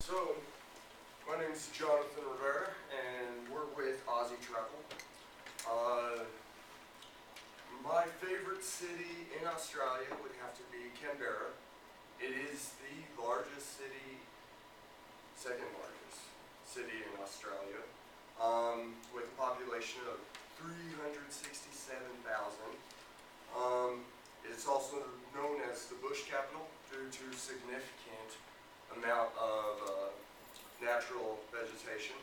So, my name is Jonathan Rivera, and we're with Aussie Travel. Uh, my favorite city in Australia would have to be Canberra. It is the largest city, second largest city in Australia, with a population of 367,000. It's also known as the bush capital due to significant amount of natural vegetation.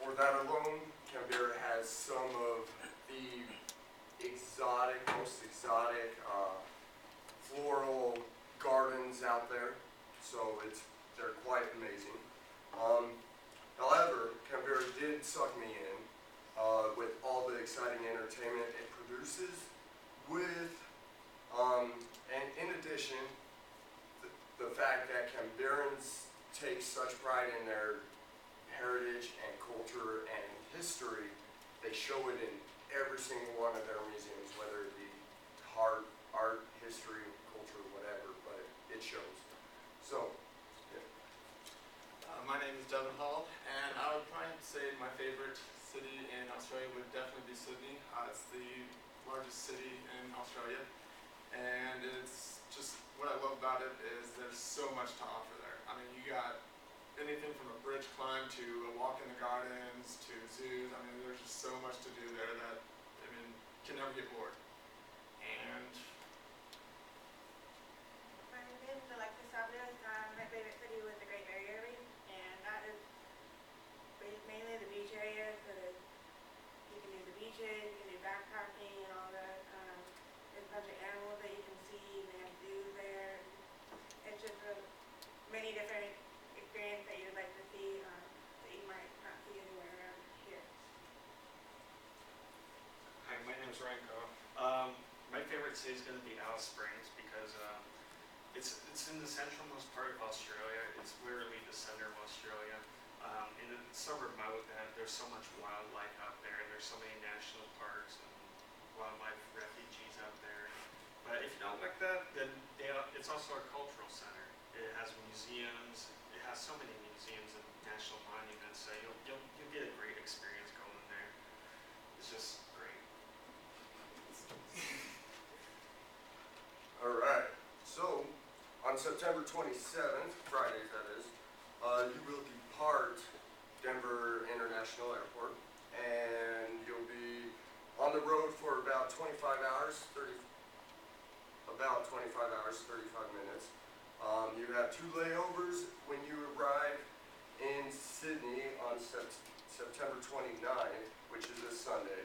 For that alone, Canberra has some of the most exotic floral gardens out there, so they're quite amazing. However, Canberra did suck me in with all the exciting entertainment it produces, and in addition, the fact that Canberrans take such pride in their heritage and culture and history, they show it in every single one of their museums, whether it be art, history, culture, whatever, but it shows. So, yeah. My name is Devin Hall, and I would probably say my favorite city in Australia would definitely be Sydney. It's the largest city in Australia, and it's just what I love about it is there's so much to offer there. I mean, you got anything from a bridge climb to a walk in the gardens to zoos. I mean, there's just so much to do there that, I mean, can never get bored. And My name is Alexis Sabias. My favorite city was the Great Barrier Reef, and that is mainly the beach area because you can do the beaches, you can do backpacking and all that. There's a bunch of animals that you can see, and they have zoos there. It's just many different experiences that you'd like to see that you might not see anywhere around here. Hi, my name is Ranko. My favorite city is going to be Alice Springs because it's in the centralmost part of Australia. It's literally the center of Australia. In the suburb there's so much wildlife out there. There's so many national parks and wildlife refugees out there. But if you don't like that, then it's also a cultural center. It has museums. It has so many museums and national monuments. So you'll get a great experience going there. It's just great. All right. So, on September 27th, Friday that is, you will depart Denver International Airport, and you'll be on the road for about 25 hours, 35 minutes. You have 2 layovers when you arrive in Sydney on September 29th, which is this Sunday,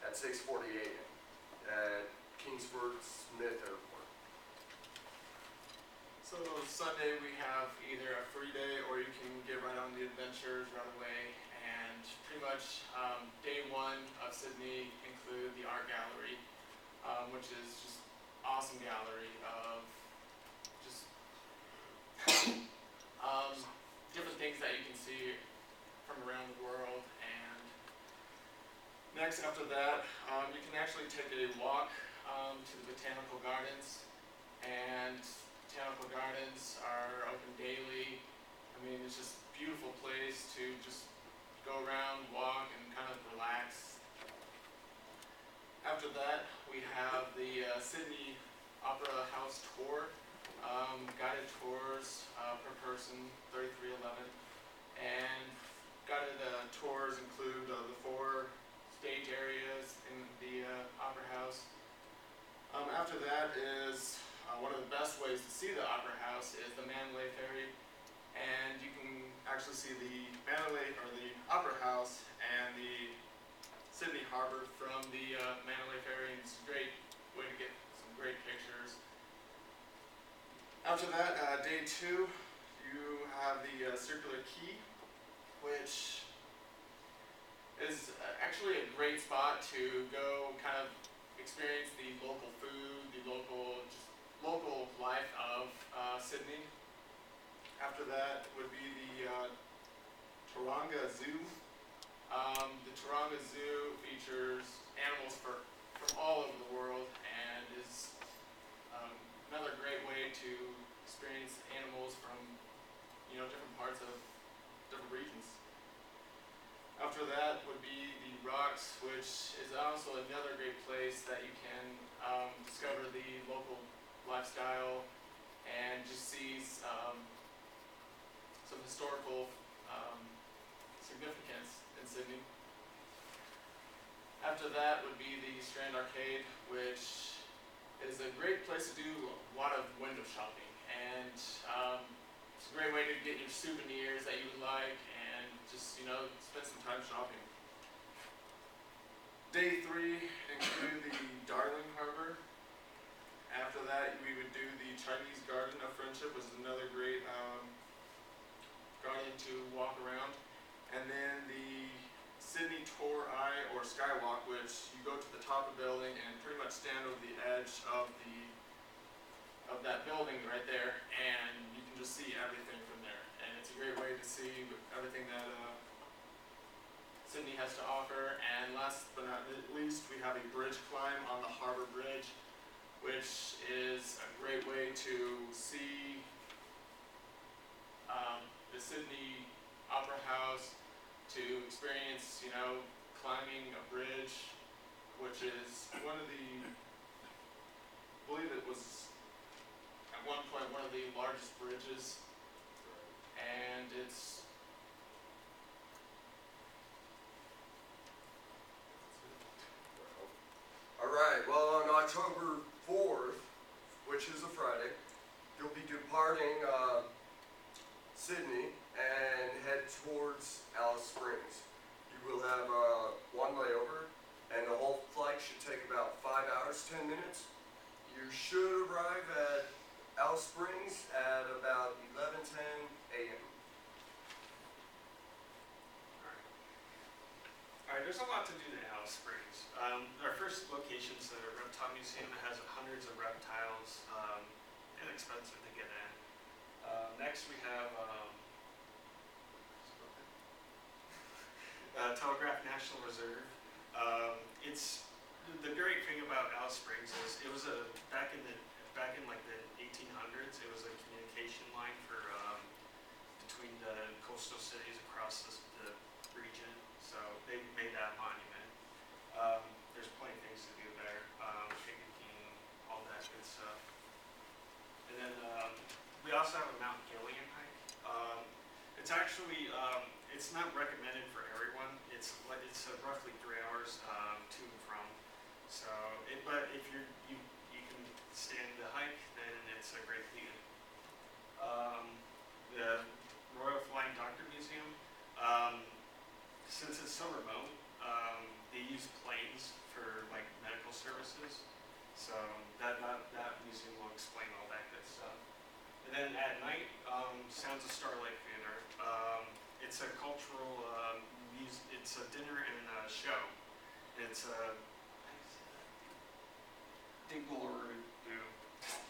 at 6:40 a.m. at Kingsford Smith Airport. so Sunday we have either a free day or you can get right on the adventures right away. And pretty much day one of Sydney include the art gallery, which is just awesome gallery of just different things that you can see from around the world. And next after that, you can actually take a walk to the Botanical Gardens, and Botanical Gardens are open daily. I mean, it's just a beautiful place to just go around, walk, and kind of relax. After that, we have the Sydney Opera House tour, guided tours per person, $33.11, and guided tours include the 4 stage areas in the Opera House. After that is one of the best ways to see the Opera House is the Mandalay Ferry, and you can actually see the Mandalay or the Opera House and the Sydney Harbor from the Mandalay Ferry, and it's a great way to get some great pictures. After that, day 2, you have the Circular Quay, which is actually a great spot to go kind of experience the local food, the local life of Sydney. After that would be the Taronga Zoo. The Taronga Zoo features animals from all over the world and is another great way to experience animals from different parts the regions. After that would be the Rocks, which is also another great place that you can discover the local lifestyle and just see some historical significance in Sydney. After that would be the Strand Arcade, which is a great place to do a lot of window shopping, and it's a great way to get your souvenirs that you would like and just, spend some time shopping. Day 3 included the Darling Harbor. After that, we would do the Chinese Garden of Friendship, which is another great garden to walk around. And then the Sydney Tor Eye or Skywalk, which you go to the top of the building and pretty much stand over the edge of that building right there, and you can just see everything from there. And it's a great way to see everything that Sydney has to offer. And last but not least, we have a bridge climb on the Harbor Bridge, which is a great way to see the Sydney Opera House, to experience, climbing a bridge, which is I believe it was at one point one of the largest bridges, and it's Alright, well, on October 4th, which is a Friday, you'll be departing Sydney and head towards Alice Springs. You will have one layover, and the whole flight should take about 5 hours, 10 minutes. You should arrive at Alice Springs at about 11:10 a.m. Alright, there's a lot to do in Alice Springs. Our first location is the Reptile Museum. It has hundreds of reptiles, inexpensive to get in. Next we have Telegraph National Reserve. It's the great thing about Alice Springs is it was back in like the 1800s. It was a communication line for between the coastal cities across the region. So they made that monument. There's plenty of things to do there, picnicking, all that good stuff. And then we also have a Mount Gillian hike. It's actually it's not recommended for everyone. It's roughly 3 hours to and from. So, but if you can stand the hike, then it's a great view. The Royal Flying Doctor Museum. Since it's so remote, they use planes for like medical services. So that museum will explain all that good stuff. And then at night, Sounds of Starlight Theater. It's a cultural it's a dinner and a show. It's a Dingle.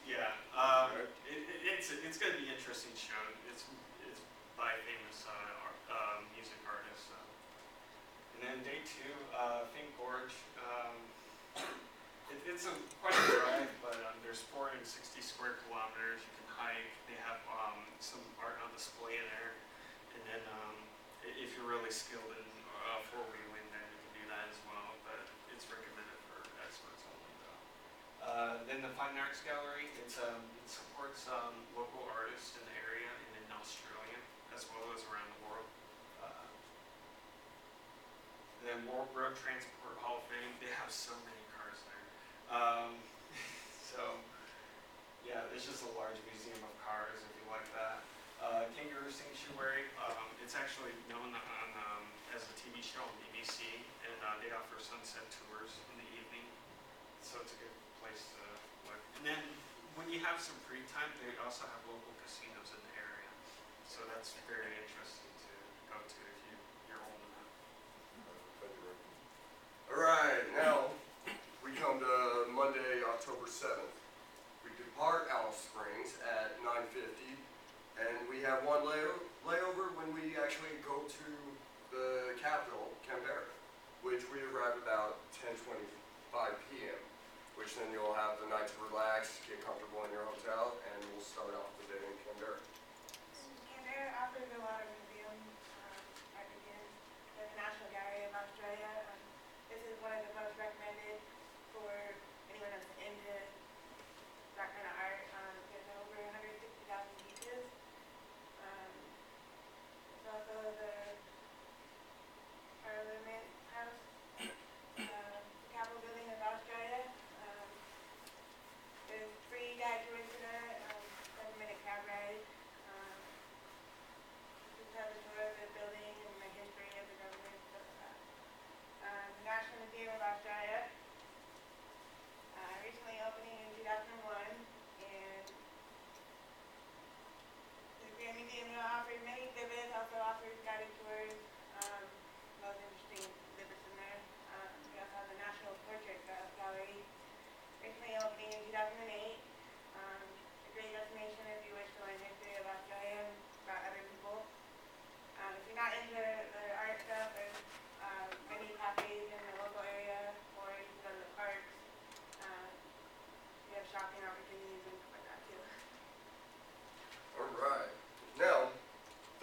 Yeah. It's gonna be an interesting show. It's by a famous music artist. And then day 2, Fink Gorge. It's quite a drive, but there's 460 square kilometers. You can hike. They have some art on display in there. And then if you're really skilled in four-wheeling, then you can do that as well. But it's recommended for experts only, though. Then the Fine Arts Gallery. It supports local artists in the area and in Australia, as well as around the world. Then World Road Transport Hall of Fame. They have so many cars there. So, yeah, it's just a large museum of cars if you like that. Kangaroo Sanctuary. It's actually known as a TV show on BBC, and they offer sunset tours in the evening. So it's a good place to look. And then when you have some free time, they also have local casinos in the area. So that's very interesting to go to if you're old enough. Alright, now we come to Monday, October 7th. We depart Alice Springs at 9:50, and we have one layover when we actually go to the capital, Canberra, which we arrive about 10:25 p.m., which then you'll have the night to relax, get comfortable in your hotel, and we'll start off the day in Canberra. Canberra offers a lot of museums.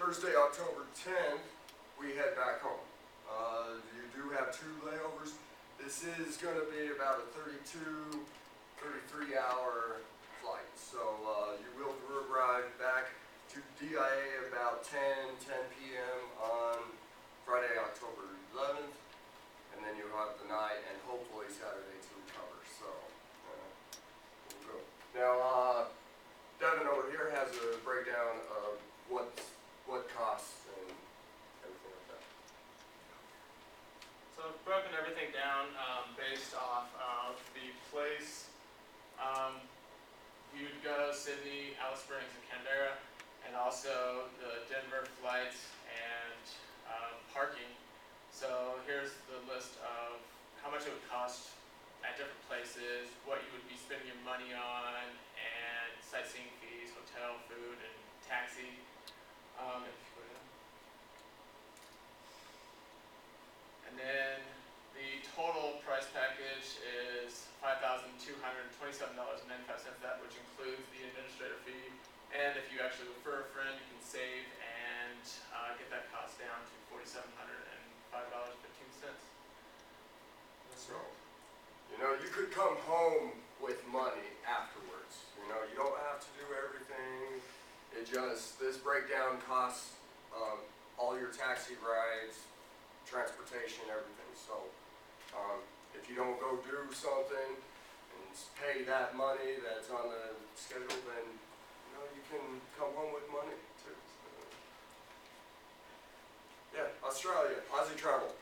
Thursday, October 10th, we head back home. You do have 2 layovers. This is going to be about a 33 hour flight. So you will arrive back to DIA about 10 p.m. on Friday, October 11th. And then you have the night and hopefully Saturday to recover. So we'll go. Now, Devin over here has a breakdown of what costs and everything like that. So I've broken everything down based off of the place. You'd go Sydney, Alice Springs, and Canberra, and also the Denver flight and parking. So here's the list of how much it would cost at different places, what you would be spending your money on, and sightseeing fees, hotel, food, and taxi. And then the total price package is $5,227.95. That which includes the administrator fee, and if you actually refer a friend, you can save and get that cost down to $4,705.15. So, you know, you could come home with money afterwards. You know, you don't have to do everything. It just, this breakdown costs all your taxi rides, transportation, everything. So, if you don't go do something and pay that money that's on the schedule, then, you know, you can come home with money too. So, yeah, Australia, Aussie Travel.